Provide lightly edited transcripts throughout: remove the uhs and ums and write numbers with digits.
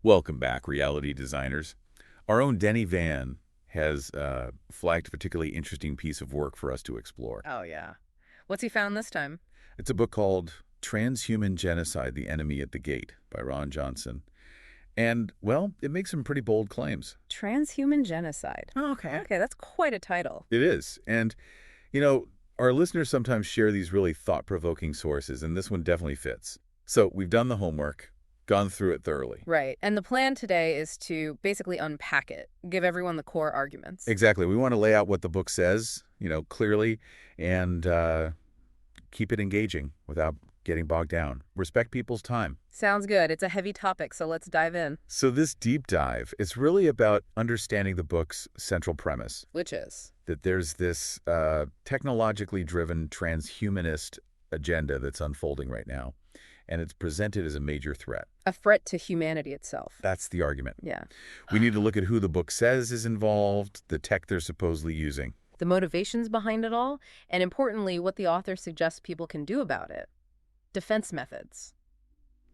Welcome back, reality designers. Our own Denny Vann has flagged a particularly interesting piece of work for us to explore. Oh, yeah. What's he found this time? It's a book called Transhuman Genocide, The Enemy at the Gate by Ron Johnson. And, well, it makes some pretty bold claims. Transhuman Genocide. Oh, okay. Okay, that's quite a title. It is. And, you know, our listeners sometimes share these really thought-provoking sources, and this one definitely fits. So we've done the homework, gone through it thoroughly. Right. And the plan today is to basically unpack it, give everyone the core arguments. Exactly. We want to lay out what the book says, clearly, and keep it engaging without getting bogged down. Respect people's time. Sounds good. It's a heavy topic, so let's dive in. So this deep dive is really about understanding the book's central premise, Which is? that there's this technologically driven transhumanist agenda that's unfolding right now, and it's presented as a major threat. A threat to humanity itself. That's the argument. Yeah. We need to look at who the book says is involved, the tech they're supposedly using. The motivations behind it all, and importantly, what the author suggests people can do about it. Defense methods.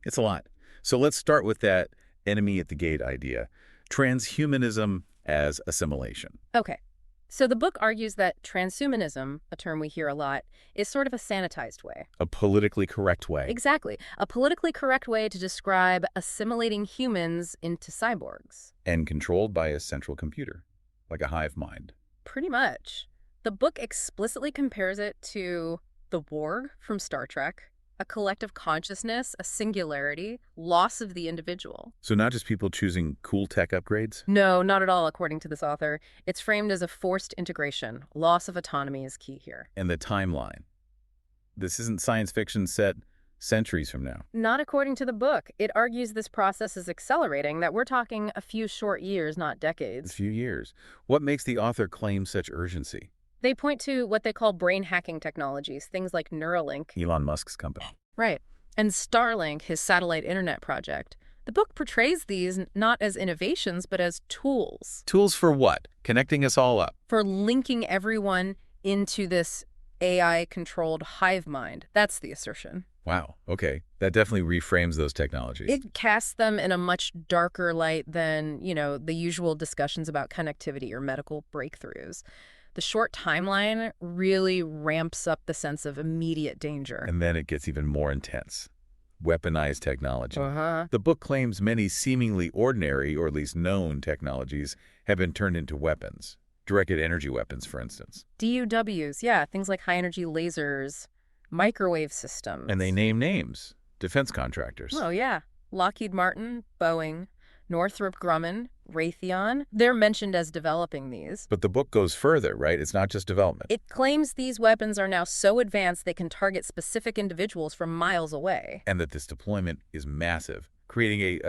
It's a lot. So let's start with that enemy at the gate idea. Transhumanism as assimilation. Okay. So the book argues that transhumanism, a term we hear a lot, is sort of a sanitized way. A politically correct way. Exactly. A politically correct way to describe assimilating humans into cyborgs. And controlled by a central computer, like a hive mind. Pretty much. The book explicitly compares it to the Borg from Star Trek, a collective consciousness, a singularity, loss of the individual. So not just people choosing cool tech upgrades? No, not at all, according to this author. It's framed as a forced integration. Loss of autonomy is key here. And the timeline. This isn't science fiction set centuries from now. Not according to the book. It argues this process is accelerating, that we're talking a few short years, not A decades. few years. What makes the author claim such urgency? They point to what they call brain hacking technologies, things like Neuralink. Elon Musk's company. Right. And Starlink, his satellite internet project. The book portrays these not as innovations, but as tools Tools for what? Connecting us all up. for linking everyone into this AI-controlled hive mind. That's the assertion. Wow. Okay. That definitely reframes those technologies. It casts them in a much darker light than, the usual discussions about connectivity or medical breakthroughs. The short timeline really ramps up the sense of immediate danger. And then it gets even more intense. Weaponized technology. Uh-huh. The book claims many seemingly ordinary, or at least known, technologies have been turned into weapons. Directed energy weapons, for instance. DUWs, yeah, things like high-energy lasers, microwave systems. And they name names. Defense contractors. Oh, yeah. Lockheed Martin, Boeing, Northrop Grumman, Raytheon. They're mentioned as developing these. But the book goes further, right? It's not just development. It claims these weapons are now so advanced they can target specific individuals from miles away. And that this deployment is massive, creating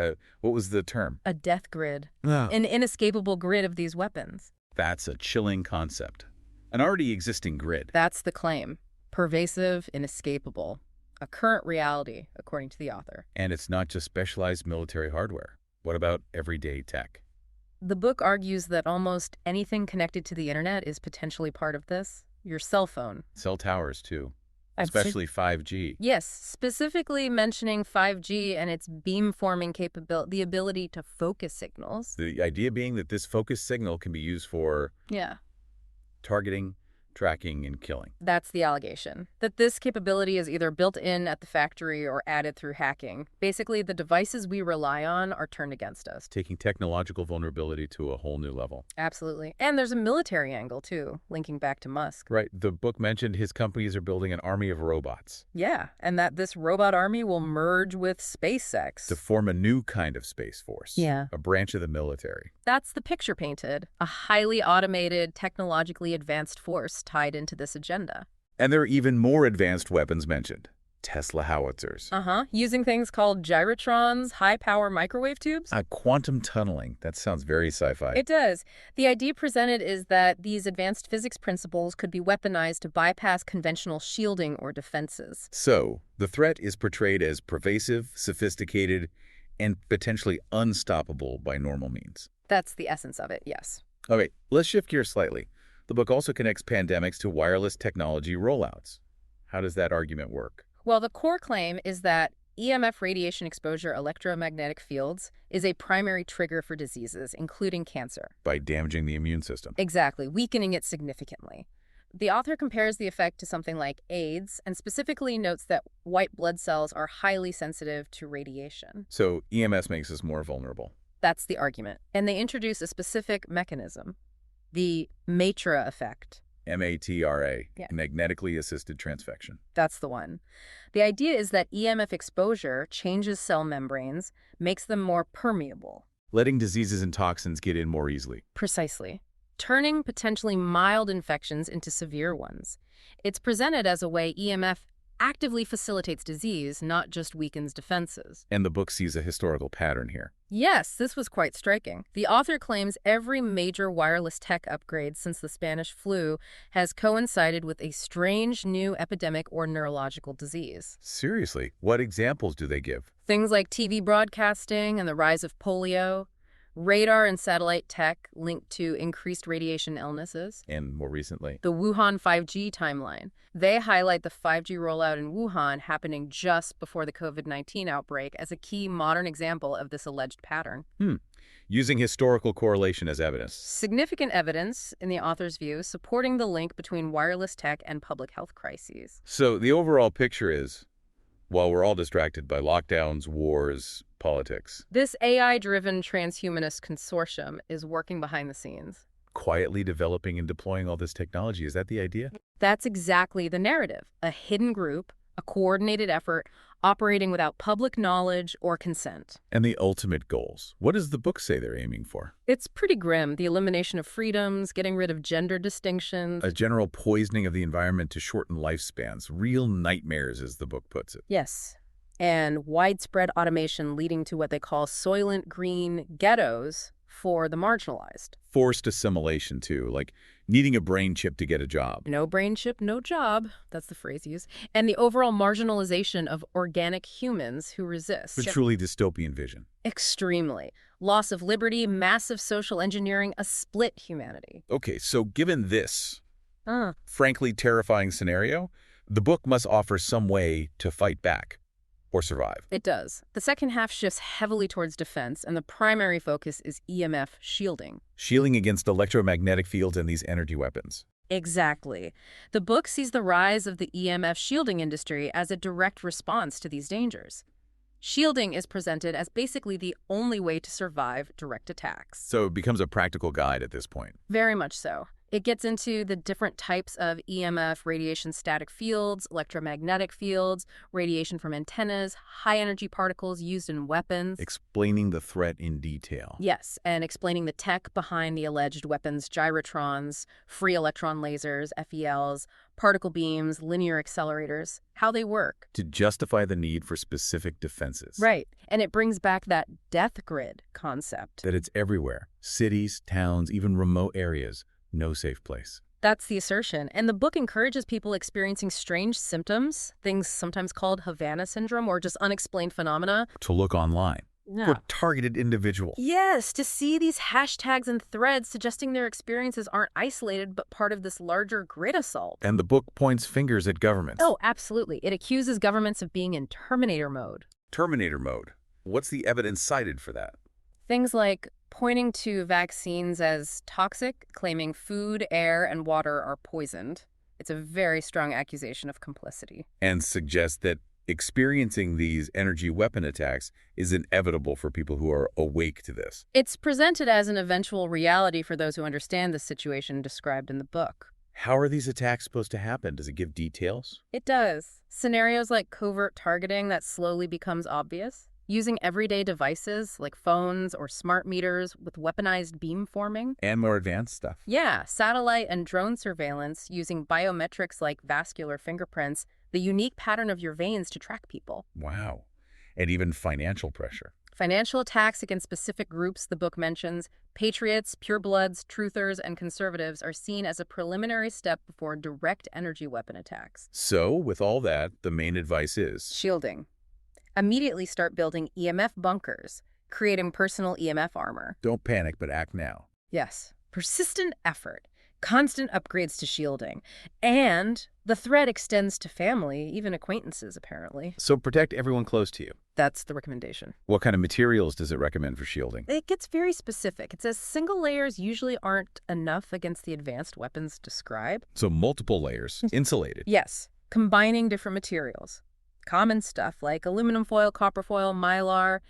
what was the term? A death grid. Oh. An inescapable grid of these weapons. That's a chilling concept. An already existing grid. That's the claim. Pervasive, inescapable. A current reality, according to the author. And it's not just specialized military hardware. What about everyday tech? The book argues that almost anything connected to the internet is potentially part of this. Your cell phone. Cell towers, too. I've seen- Especially 5G. Yes, specifically mentioning 5G and its beamforming capability, the ability to focus signals. The idea being that this focused signal can be used for Yeah. targeting, tracking, and killing. That's the allegation. That this capability is either built in at the factory or added through hacking. Basically, the devices we rely on are turned against us. Taking technological vulnerability to a whole new level. Absolutely. And there's a military angle, too, linking back to Musk. Right. The book mentioned his companies are building an army of robots Yeah, and that this robot army will merge with SpaceX. to form a new kind of space force. Yeah. A branch of the military. That's the picture painted. A highly automated, technologically advanced force tied into this agenda. And there are even more advanced weapons mentioned. Tesla howitzers. Using things called gyrotrons, high-power microwave tubes. Quantum tunneling. That sounds very sci-fi. It does. The idea presented is that these advanced physics principles could be weaponized to bypass conventional shielding or defenses. So, the threat is portrayed as pervasive, sophisticated, and potentially unstoppable by normal means. That's the essence of it, yes. Okay, let's shift gears slightly. The book also connects pandemics to wireless technology rollouts. How does that argument work? Well, the core claim is that EMF radiation exposure electromagnetic fields is a primary trigger for diseases, including cancer. By damaging the immune system. Exactly, weakening it significantly. The author compares the effect to something like AIDS and specifically notes that white blood cells are highly sensitive to radiation. So EMS makes us more vulnerable. That's the argument. And they introduce a specific mechanism, the Matra effect. MATRA, Yeah. magnetically assisted transfection. That's the one. The idea is that EMF exposure changes cell membranes, makes them more permeable. Letting diseases and toxins get in more easily. Precisely. Turning potentially mild infections into severe ones. It's presented as a way EMF actively facilitates disease, not just weakens defenses. And the book sees a historical pattern here. Yes, this was quite striking. The author claims every major wireless tech upgrade since the Spanish flu has coincided with a strange new epidemic or neurological disease. Seriously, what examples do they give? Things like TV broadcasting and the rise of polio, radar and satellite tech linked to increased radiation illnesses, And more recently, the Wuhan 5G timeline. They highlight the 5G rollout in Wuhan happening just before the COVID-19 outbreak as a key modern example of this alleged pattern. using historical correlation as evidence. Significant evidence, in the author's view, supporting the link between wireless tech and public health crises. So the overall picture is, while we're all distracted by lockdowns, wars, politics, This AI-driven transhumanist consortium is working behind the scenes. quietly developing and deploying all this technology, is that the idea? That's exactly the narrative. A hidden group, a coordinated effort, operating without public knowledge or consent. And the ultimate goals. What does the book say they're aiming for? It's pretty grim. The elimination of freedoms, getting rid of gender distinctions. A general poisoning of the environment to shorten lifespans. Real nightmares, as the book puts it. Yes. And widespread automation leading to what they call soylent green ghettos for the marginalized. Forced assimilation, too, like needing a brain chip to get a job. No brain chip, no job. That's the phrase used. And the overall marginalization of organic humans who resist. A truly dystopian vision. Extremely. Loss of liberty, massive social engineering, a split humanity. Okay, so given this frankly terrifying scenario, the book must offer some way to fight back or survive. It does. The second half shifts heavily towards defense, and the primary focus is EMF shielding. Shielding against electromagnetic fields and these energy weapons. Exactly. The book sees the rise of the EMF shielding industry as a direct response to these dangers. Shielding is presented as basically the only way to survive direct attacks. So it becomes a practical guide at this point. Very much so. It gets into the different types of EMF radiation static fields, electromagnetic fields, radiation from antennas, high-energy particles used in weapons. Explaining the threat in detail. Yes, and explaining the tech behind the alleged weapons, gyrotrons, free electron lasers, FELs, particle beams, linear accelerators, how they work. To justify the need for specific defenses. Right, and it brings back that death grid concept. That it's everywhere. Cities, towns, even remote areas. No safe place. That's the assertion. And the book encourages people experiencing strange symptoms, things sometimes called Havana syndrome or just unexplained phenomena. To look online. For targeted individuals. Yes, to see these hashtags and threads suggesting their experiences aren't isolated but part of this larger grid assault. And the book points fingers at governments. Oh, absolutely. It accuses governments of being in Terminator mode. Terminator mode. What's the evidence cited for that? Things like pointing to vaccines as toxic, claiming food, air, and water are poisoned. It's a very strong accusation of complicity. And suggests that experiencing these energy weapon attacks is inevitable for people who are awake to this. It's presented as an eventual reality for those who understand the situation described in the book. How are these attacks supposed to happen? Does it give details? It does. Scenarios like covert targeting that slowly becomes obvious. Using everyday devices like phones or smart meters with weaponized beamforming. And more advanced stuff. Yeah, satellite and drone surveillance using biometrics like vascular fingerprints, the unique pattern of your veins to track people. Wow. And even financial pressure. Financial attacks against specific groups the book mentions, patriots, purebloods, truthers, and conservatives are seen as a preliminary step before direct energy weapon attacks. So, with all that, the main advice is Shielding. Immediately start building EMF bunkers, creating personal EMF armor. don't panic, but act now. Yes. Persistent effort. Constant upgrades to shielding. And the threat extends to family, even acquaintances, apparently. So protect everyone close to you. That's the recommendation. What kind of materials does it recommend for shielding? It gets very specific. It says single layers usually aren't enough against the advanced weapons described. So multiple layers, insulated. Yes, combining different materials. Common stuff like aluminum foil, copper foil, mylar,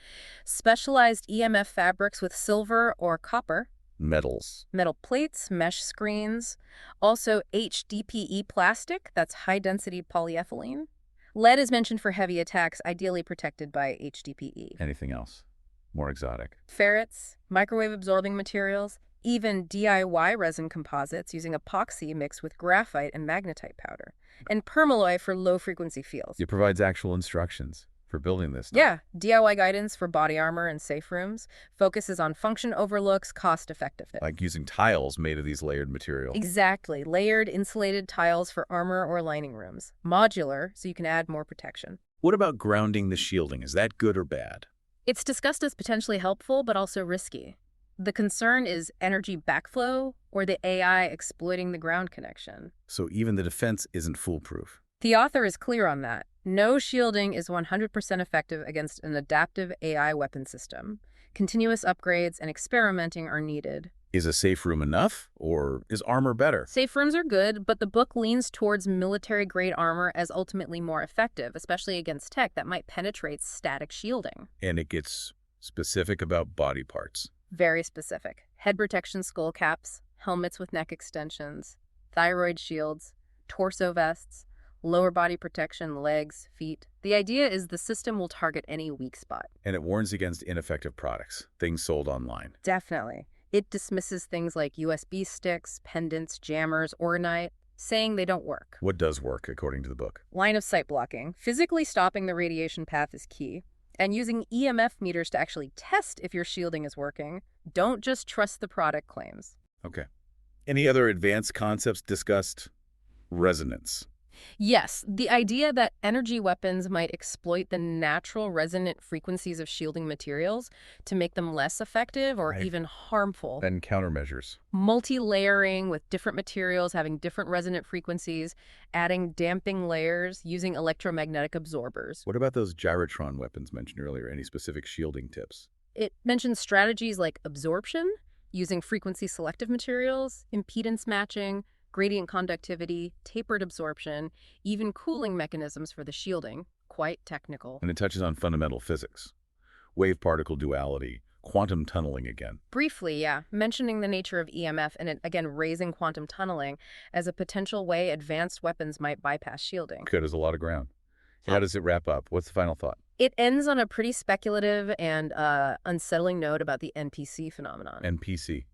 specialized EMF fabrics with silver or copper, Metals. metal plates, mesh screens, also HDPE plastic, that's high-density polyethylene. Lead is mentioned for heavy attacks, ideally protected by HDPE. Anything else? More exotic. Ferrets, microwave-absorbing materials, even DIY resin composites using epoxy mixed with graphite and magnetite powder, and permalloy for low-frequency fields. It provides actual instructions for building this stuff. Yeah, DIY guidance for body armor and safe rooms focuses on function overlooks cost effectiveness. Like using tiles made of these layered materials. Exactly. Layered insulated tiles for armor or lining rooms. Modular, so you can add more protection. What about grounding the shielding? Is that good or bad? It's discussed as potentially helpful, but also risky. The concern is energy backflow or the AI exploiting the ground connection. So even the defense isn't foolproof. The author is clear on that. No shielding is 100% effective against an adaptive AI weapon system. Continuous upgrades and experimenting are needed. Is a safe room enough, or is armor better? Safe rooms are good, but the book leans towards military-grade armor as ultimately more effective, especially against tech that might penetrate static shielding. And it gets specific about body parts. Very specific. Head protection skull caps, helmets with neck extensions, thyroid shields, torso vests, lower body protection, legs, feet. The idea is the system will target any weak spot. And it warns against ineffective products, things sold online. Definitely. It dismisses things like USB sticks, pendants, jammers, orgonite, saying they don't work. What does work, according to the book? Line of sight blocking. Physically stopping the radiation path is key. And using EMF meters to actually test if your shielding is working. Don't just trust the product claims. Okay. Any other advanced concepts discussed? Resonance. Yes, the idea that energy weapons might exploit the natural resonant frequencies of shielding materials to make them less effective or even harmful. And countermeasures. Multi-layering with different materials having different resonant frequencies, adding damping layers, using electromagnetic absorbers. What about those gyrotron weapons mentioned earlier? Any specific shielding tips? It mentions strategies like absorption, using frequency-selective materials, impedance matching, gradient conductivity, tapered absorption, even cooling mechanisms for the shielding. Quite technical. And it touches on fundamental physics. Wave-particle duality, quantum tunneling again. Briefly, yeah, mentioning the nature of EMF and it, again, raising quantum tunneling as a potential way advanced weapons might bypass shielding. Covers a lot of ground. How does it wrap up? What's the final thought? It ends on a pretty speculative and unsettling note about the NPC phenomenon. NPC.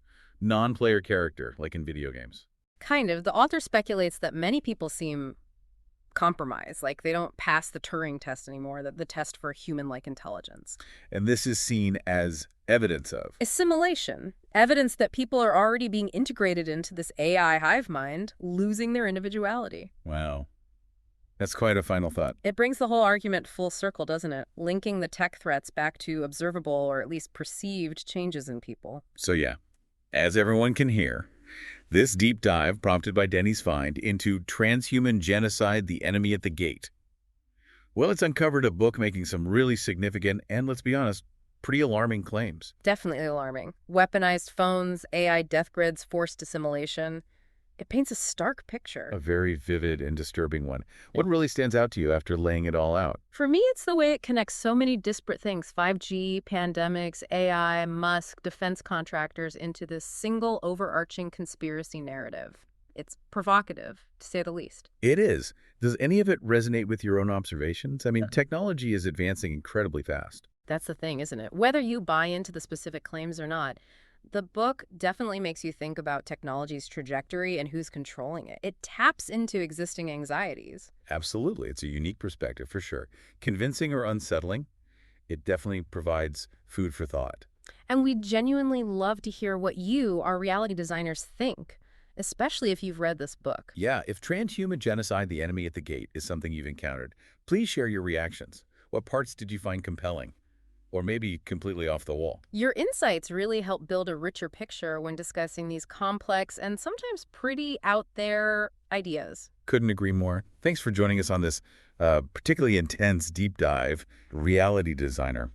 Non-player character, like in video games. Kind of. The author speculates that many people seem compromised, like they don't pass the Turing test anymore, the test for human-like intelligence. And this is seen as evidence of Assimilation. Evidence that people are already being integrated into this AI hive mind, losing their individuality. wow. That's quite a final thought. It brings the whole argument full circle, doesn't it? Linking the tech threats back to observable or at least perceived changes in people. So yeah, as everyone can hear, this deep dive prompted by Denny's find into Transhuman Genocide, the Enemy at the Gate. Well, it's uncovered a book making some really significant and, let's be honest, pretty alarming claims. Definitely alarming. Weaponized phones, AI death grids, forced assimilation. It paints a stark picture. A very vivid and disturbing one. What really stands out to you after laying it all out? For me, it's the way it connects so many disparate things, 5G, pandemics, AI, Musk, defense contractors, into this single overarching conspiracy narrative. It's provocative, to say the least. It is. Does any of it resonate with your own observations? I mean, technology is advancing incredibly fast. That's the thing, isn't it? Whether you buy into the specific claims or not, the book definitely makes you think about technology's trajectory and who's controlling it. It taps into existing anxieties. Absolutely. It's a unique perspective for sure. Convincing or unsettling, it definitely provides food for thought. And we genuinely love to hear what you, our reality designers, think, especially if you've read this book. Yeah, if Transhuman Genocide, the Enemy at the Gate is something you've encountered, please share your reactions. What parts did you find compelling? or maybe completely off the wall. Your insights really help build a richer picture when discussing these complex and sometimes pretty out there ideas. Couldn't agree more. Thanks for joining us on this particularly intense deep dive, Reality Designer.